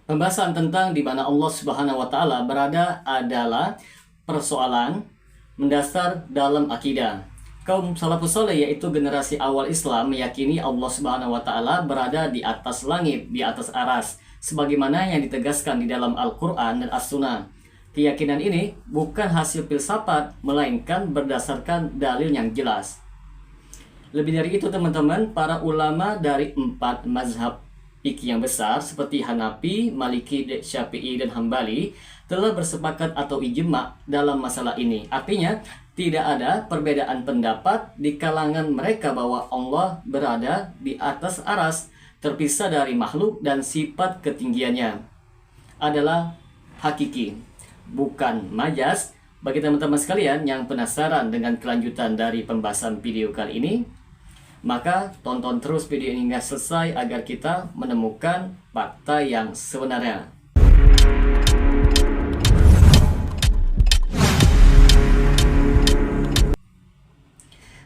Pembahasan tentang di mana Allah Subhanahu wa taala berada adalah persoalan mendasar dalam akidah. Kaum salafus saleh, yaitu generasi awal Islam, meyakini Allah Subhanahu wa taala berada di atas langit, di atas aras, sebagaimana yang ditegaskan di dalam Al-Qur'an dan As-Sunnah. Keyakinan ini bukan hasil filsafat, melainkan berdasarkan dalil yang jelas. Lebih dari itu teman-teman, para ulama dari 4 mazhab fikih yang besar seperti Hanafi, Maliki, Syafi'i, dan Hambali telah bersepakat atau ijma dalam masalah ini. Artinya, tidak ada perbedaan pendapat di kalangan mereka bahwa Allah berada di atas aras, terpisah dari makhluk, dan sifat ketinggiannya adalah hakiki, bukan majas. Bagi teman-teman sekalian yang penasaran dengan kelanjutan dari pembahasan video kali ini, maka tonton terus video ini hingga selesai agar kita menemukan fakta yang sebenarnya.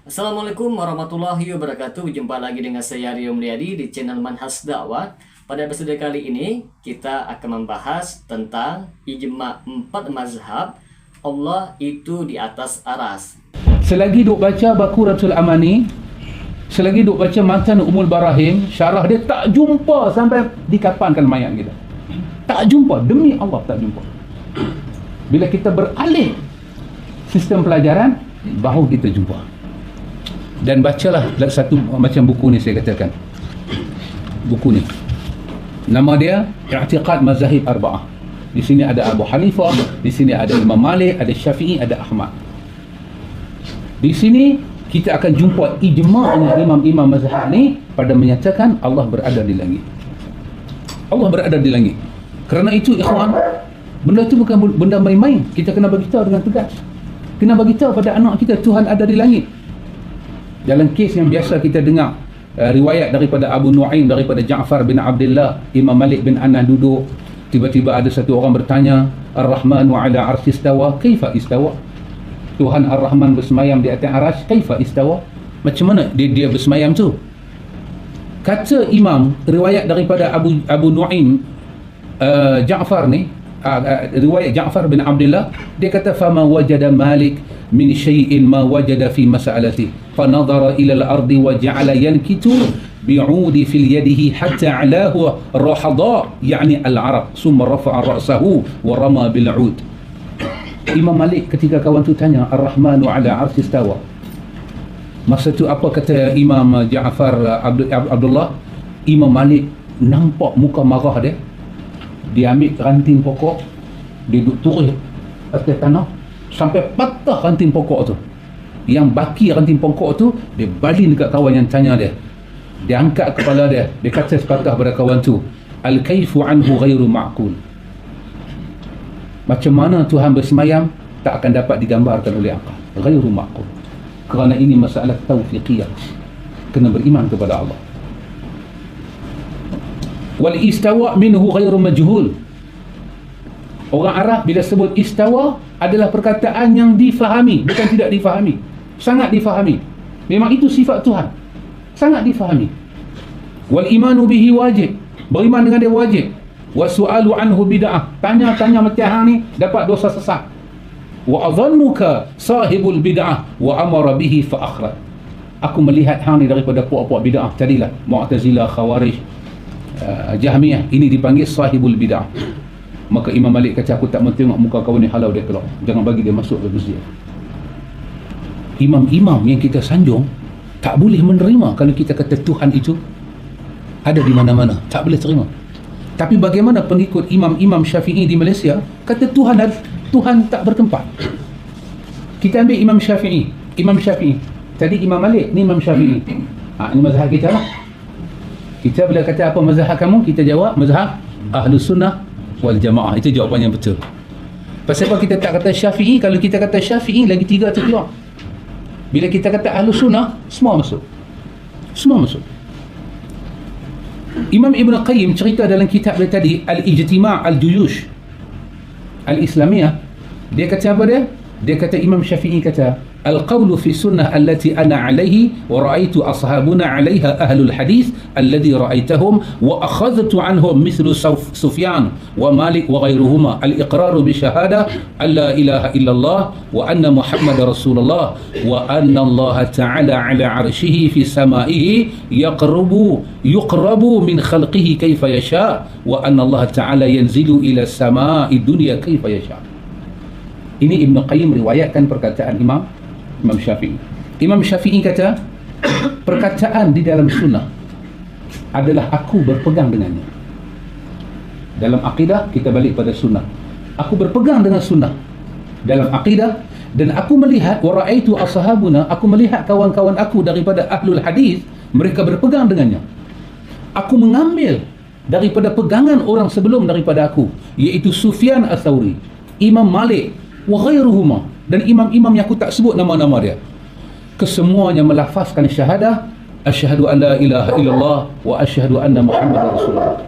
Assalamualaikum warahmatullahi wabarakatuh. Jumpa lagi dengan saya Rio Mulyadi di channel Manhaj Dakwah. Pada episode kali ini kita akan membahas tentang ijma 4 mazhab Allah itu di atas aras. Selagi duk baca Baqaratul Amani, selagi duk baca Matan Umul Barahim, syarah dia tak jumpa sampai dikapankan mayat kita. Tak jumpa, demi Allah tak jumpa. Bila kita beralih sistem pelajaran, baru kita jumpa. Dan bacalah satu macam buku ni, saya katakan. Buku ni, nama dia I'tiqad Mazahib Arba'ah. Di sini ada Abu Hanifah, di sini ada Imam Malik, ada Syafi'i, ada Ahmad. Di sini kita akan jumpa ijma'nya imam-imam mazhab ni pada menyatakan Allah berada di langit. Allah berada di langit. Kerana itu ikhwan, benda itu bukan benda main-main. Kita kena beritahu dengan tegas. Kena beritahu pada anak kita Tuhan ada di langit. Dalam kes yang biasa kita dengar, riwayat daripada Abu Nu'aim, daripada Ja'far bin Abdullah, Imam Malik bin Anas duduk, tiba-tiba ada satu orang bertanya, Ar-Rahmanu ala arsy istawa, kaifa istawa? Tuhan Ar-Rahman bersemayam di atas arasy, kaifa istawa? Macam mana dia bersemayam tu? Kata imam, riwayat daripada Abu Nu'aim, Ja'far ni, riwayat Ja'far bin Abdullah, dia kata fama wajada Malik min syai'in ma wajada fi mas'alati fa nadhara ila al-ardi wa ja'ala yankitu bi'udi fil yadihi hatta 'alahu rahada, yani al-arab, summa rafa'a ra'sahu wa rama bil 'ud. Imam Malik ketika kawan tu tanya Ar-Rahmanu ala arsy istawa, masa tu apa kata Imam Ja'far Abdullah? Imam Malik nampak muka marah dia. Dia ambil ranting pokok, dia duduk turun atas tanah sampai patah ranting pokok tu. Yang baki ranting pokok tu, dia balin dekat kawan yang tanya dia. Dia angkat kepala dia, dia kata sepatah pada kawan tu, al-kaifu anhu ghairu ma'qul. Macam mana Tuhan bersemayam tak akan dapat digambarkan oleh akal. Ghairu ma'qul. Kerana ini masalah taufiqiyah. Kena beriman kepada Allah. Wal istawa minhu ghairu majhul. Orang Arab bila sebut istawa adalah perkataan yang difahami, bukan tidak difahami. Sangat difahami. Memang itu sifat Tuhan. Sangat difahami. Wal imanu bihi wajib. Beriman dengan dia wajib. Wa su'alu anhu bid'ah. Tanya-tanya macam hang ni dapat dosa sesat. Wa adhannuka sahibul bid'ah wa amara bihi fa akhraj. Aku melihat hang ni daripada puak-puak bid'ah tadilah, Mu'tazilah, Khawarij, Jahmiyah, ini dipanggil sahibul bid'ah. Maka Imam Malik kata, aku tak mau tengok muka kawan ni, halau dia keluar, jangan bagi dia masuk ke masjid. Imam-imam yang kita sanjung tak boleh menerima kalau kita kata Tuhan itu ada di mana-mana, tak boleh terima. Tapi bagaimana pengikut imam-imam Syafi'i di Malaysia kata Tuhan tak bertempat? Kita ambil Imam Syafi'i. Tadi Imam Malik, ni Imam Syafi'i. Ini mazhab kita lah. Kita bila kata apa mazhab kamu, kita jawab mazhab Ahlus Sunnah wal Jamaah. Itu jawapan yang betul. Pasal apa kita tak kata Syafi'i? Kalau kita kata Syafi'i, lagi 3 tu keluar. Bila kita kata Ahlus Sunnah, semua masuk. Semua masuk. Imam Ibn Qayyim cerita dalam kitab dia tadi, Al-Ijtima' Al-Juyush Al-Islamiyah, dia kata apa dia? Dia kata Imam Syafi'i kata, القول في السنة التي أنا عليه ورأيت أصحابنا عليها أهل الحديث الذي رأيتهم وأخذت عنهم مثل سفيان ومالك وغيرهما الإقرار بشهادة أن لا إله إلا الله وأن محمد رسول الله وأن الله تعالى على عرشه في سمائه يقرب من خلقه كيف يشاء وأن الله تعالى ينزل إلى السماء الدنيا كيف يشاء. Ini Ibn Qayyim riwayatkan perkataan Imam Syafi'i. Imam Syafi'i kata perkataan di dalam sunnah adalah aku berpegang dengannya. Dalam akidah kita balik pada sunnah. Aku berpegang dengan sunnah dalam akidah, dan aku melihat wa ra'aitu ashabuna, aku melihat kawan-kawan aku daripada ahlul hadis, mereka berpegang dengannya. Aku mengambil daripada pegangan orang sebelum daripada aku, iaitu Sufyan Ats-Tsauri, Imam Malik wa ghairuhuma, dan imam-imam yang aku tak sebut nama-nama dia, kesemuanya melafazkan syahadah asyhadu an la ilaha illallah wa asyhadu anna muhammadar rasulullah.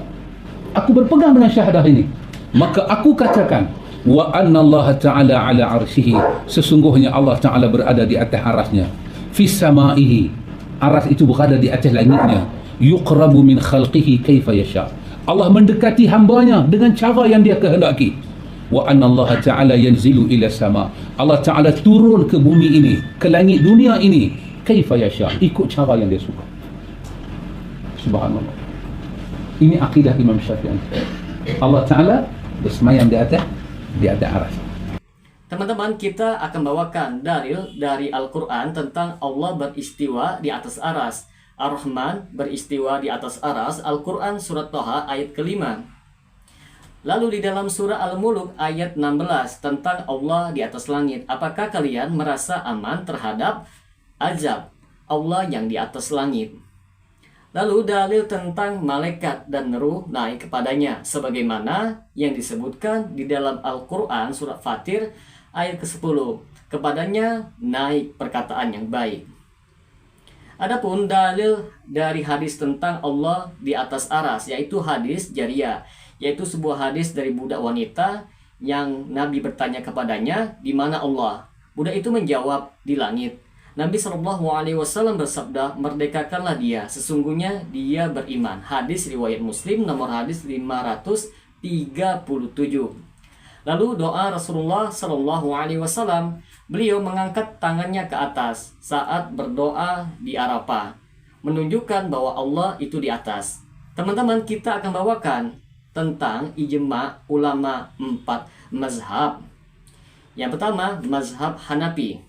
Aku berpegang dengan syahadah ini, maka aku katakan wa anna Allah ta'ala ala arsyihi, sesungguhnya Allah ta'ala berada di atas arasnya, fi samaihi, aras itu berada di atas langitnya, yuqrabu min khalqihi kaifa yasha, Allah mendekati hambanya dengan cara yang dia kehendaki. Wa anna Allah ta'ala yanzilu ila sama, Allah ta'ala turun ke bumi ini, ke langit dunia ini, kaifa yasha, ikut cara yang dia suka. Subhanallah. Ini akidah Imam Syafi'i. Allah ta'ala bersemayam di atas aras. Teman-teman, kita akan bawakan dalil dari Al-Quran tentang Allah beristiwa di atas aras. Ar-Rahman beristiwa di atas aras. Al-Quran surat Thaha ayat ke-5. Lalu di dalam surah Al-Mulk ayat 16 tentang Allah di atas langit. Apakah kalian merasa aman terhadap azab Allah yang di atas langit? Lalu dalil tentang malaikat dan ruh naik kepadanya, sebagaimana yang disebutkan di dalam Al-Quran surat Fatir ayat ke-10. Kepadanya naik perkataan yang baik. Adapun dalil dari hadis tentang Allah di atas aras, yaitu hadis Jariyah, yaitu sebuah hadis dari budak wanita yang Nabi bertanya kepadanya, di mana Allah? Budak itu menjawab, di langit. Nabi SAW bersabda, merdekakanlah dia, sesungguhnya dia beriman. Hadis riwayat Muslim nomor hadis 537. Lalu doa Rasulullah SAW, beliau mengangkat tangannya ke atas saat berdoa di Arafah, menunjukkan bahwa Allah itu di atas. Teman-teman, kita akan bawakan tentang ijma ulama 4 mazhab. Yang pertama, mazhab Hanafi.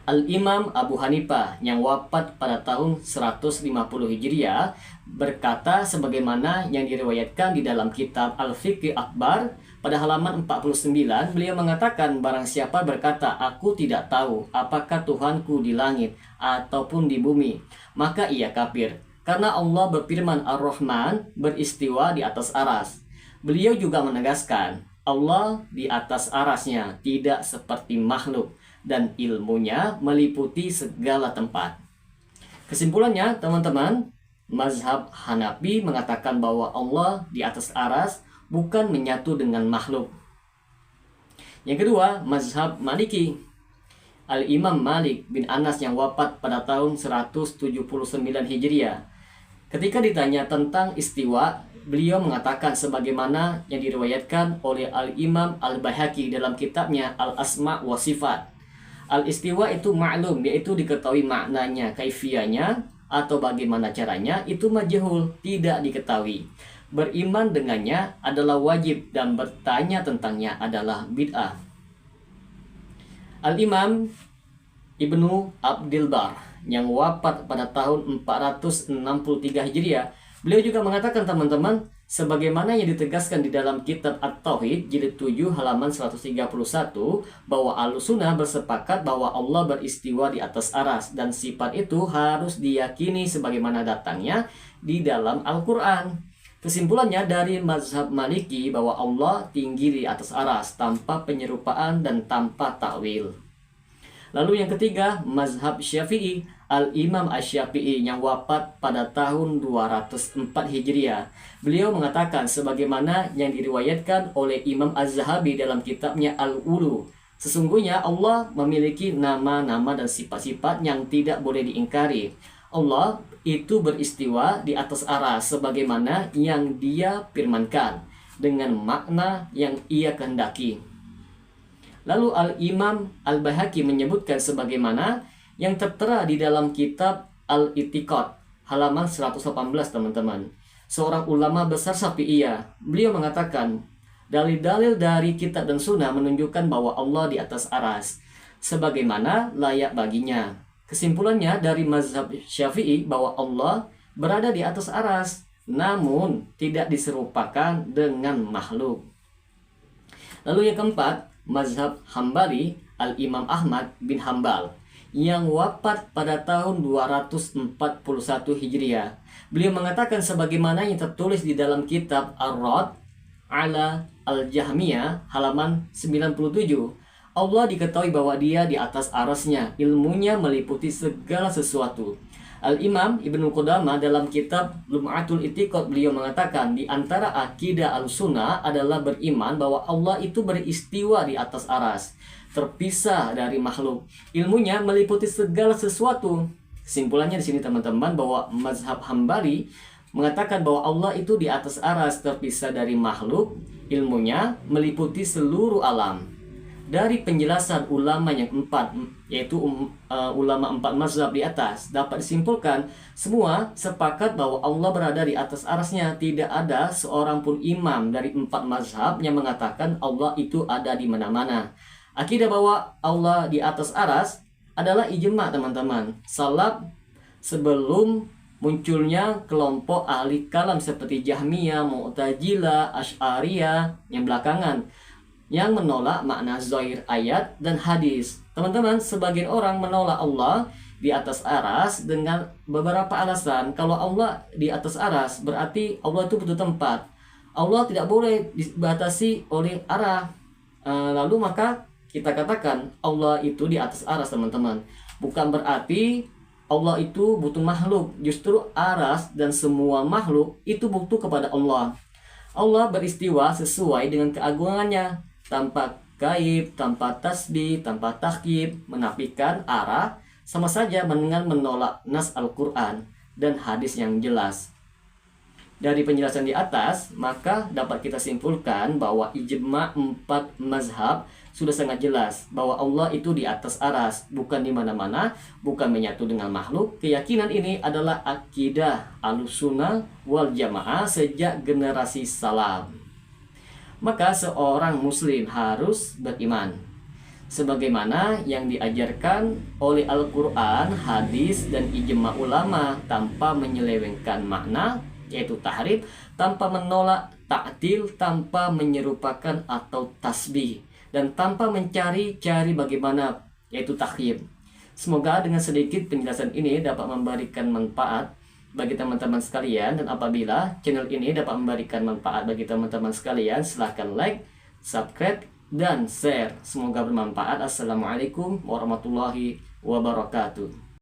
Al-Imam Abu Hanifah yang wafat pada tahun 150 Hijriah berkata sebagaimana yang diriwayatkan di dalam kitab Al-Fiqh Akbar pada halaman 49, beliau mengatakan, barang siapa berkata, aku tidak tahu apakah Tuhanku di langit ataupun di bumi, maka ia kafir. Karena Allah berfirman Ar-Rahman beristiwa di atas aras. Beliau juga menegaskan, Allah di atas arasnya tidak seperti makhluk, dan ilmunya meliputi segala tempat. Kesimpulannya, teman-teman, mazhab Hanafi mengatakan bahwa Allah di atas aras bukan menyatu dengan makhluk. Yang kedua, mazhab Maliki. Al-Imam Malik bin Anas yang wafat pada tahun 179 Hijriah. Ketika ditanya tentang istiwa, beliau mengatakan sebagaimana yang diriwayatkan oleh Al-Imam Al-Baihaqi dalam kitabnya Al-Asma' wa Sifat. Al-istiwa itu ma'lum, yaitu diketahui maknanya, kaifiyahnya atau bagaimana caranya itu majhul, tidak diketahui. Beriman dengannya adalah wajib dan bertanya tentangnya adalah bid'ah. Al-Imam Ibnu Abdil Bar yang wafat pada tahun 463 Hijriah, beliau juga mengatakan, teman-teman, sebagaimana yang ditegaskan di dalam kitab At-Tauhid jilid 7 halaman 131, bahwa Ahlussunnah bersepakat bahwa Allah beristiwa di atas aras, dan sifat itu harus diyakini sebagaimana datangnya di dalam Al-Quran. Kesimpulannya dari mazhab Maliki bahwa Allah tinggi di atas aras tanpa penyerupaan dan tanpa takwil. Lalu yang ketiga, mazhab Syafi'i. Al-Imam Asy-Syafi'i yang wafat pada tahun 204 Hijriah. Beliau mengatakan sebagaimana yang diriwayatkan oleh Imam Az-Zahabi dalam kitabnya Al-Ulu. Sesungguhnya Allah memiliki nama-nama dan sifat-sifat yang tidak boleh diingkari. Allah itu beristiwa di atas aras sebagaimana yang Dia firmankan dengan makna yang Ia kehendaki. Lalu Al-Imam Al-Baihaqi menyebutkan sebagaimana yang tertera di dalam kitab Al-I'tiqad halaman 118, teman-teman. Seorang ulama besar Syafi'iyah, beliau mengatakan, dalil-dalil dari kitab dan sunnah menunjukkan bahwa Allah di atas aras sebagaimana layak baginya. Kesimpulannya dari mazhab Syafi'i bahwa Allah berada di atas aras namun tidak diserupakan dengan makhluk. Lalu yang keempat, mazhab Hambali, Al-Imam Ahmad bin Hambal yang wafat pada tahun 241 Hijriah. Beliau mengatakan sebagaimana yang tertulis di dalam kitab Ar-Rad ala Al-Jahmiyah halaman 97. Allah diketahui bahwa Dia di atas arasnya, ilmunya meliputi segala sesuatu. Al-Imam Ibnu Qudamah dalam kitab Lum'atul I'tiqad beliau mengatakan di antara akidah al-sunnah adalah beriman bahwa Allah itu beristiwa di atas aras, terpisah dari makhluk. Ilmunya meliputi segala sesuatu. Kesimpulannya di sini teman-teman bahwa mazhab Hambali mengatakan bahwa Allah itu di atas aras terpisah dari makhluk, ilmunya meliputi seluruh alam. Dari penjelasan ulama yang empat, yaitu ulama empat mazhab di atas, dapat disimpulkan semua sepakat bahwa Allah berada di atas arasnya. Tidak ada seorang pun imam dari empat mazhab yang mengatakan Allah itu ada di mana-mana. Akidah bahwa Allah di atas aras adalah ijma, teman-teman. Salaf sebelum munculnya kelompok ahli kalam seperti Jahmiyah, Mu'tazilah, Asy'ariyah yang belakangan yang menolak makna zahir ayat dan hadis. Teman-teman, sebagian orang menolak Allah di atas aras dengan beberapa alasan. Kalau Allah di atas aras berarti Allah itu butuh tempat. Allah tidak boleh dibatasi oleh arah. Lalu maka kita katakan Allah itu di atas aras, teman-teman. Bukan berarti Allah itu butuh makhluk. Justru aras dan semua makhluk itu butuh kepada Allah. Allah beristiwa sesuai dengan keagungannya, tanpa gaib, tanpa tasbih, tanpa takyib, menafikan arah, sama saja dengan menolak nas Al-Quran dan hadis yang jelas. Dari penjelasan di atas, maka dapat kita simpulkan bahwa ijma empat mazhab sudah sangat jelas bahwa Allah itu di atas aras, bukan di mana-mana, bukan menyatu dengan makhluk. Keyakinan ini adalah akidah Ahlussunnah wal Jamaah sejak generasi salaf. Maka seorang muslim harus beriman sebagaimana yang diajarkan oleh Al-Quran, hadis, dan ijma ulama tanpa menyelewengkan makna, yaitu tahrif, tanpa menolak ta'til, tanpa menyerupakan atau tasbih, dan tanpa mencari-cari bagaimana, yaitu takyif. Semoga dengan sedikit penjelasan ini dapat memberikan manfaat bagi teman-teman sekalian, dan apabila channel ini dapat memberikan manfaat bagi teman-teman sekalian, silahkan like, subscribe, dan share. Semoga bermanfaat. Assalamualaikum warahmatullahi wabarakatuh.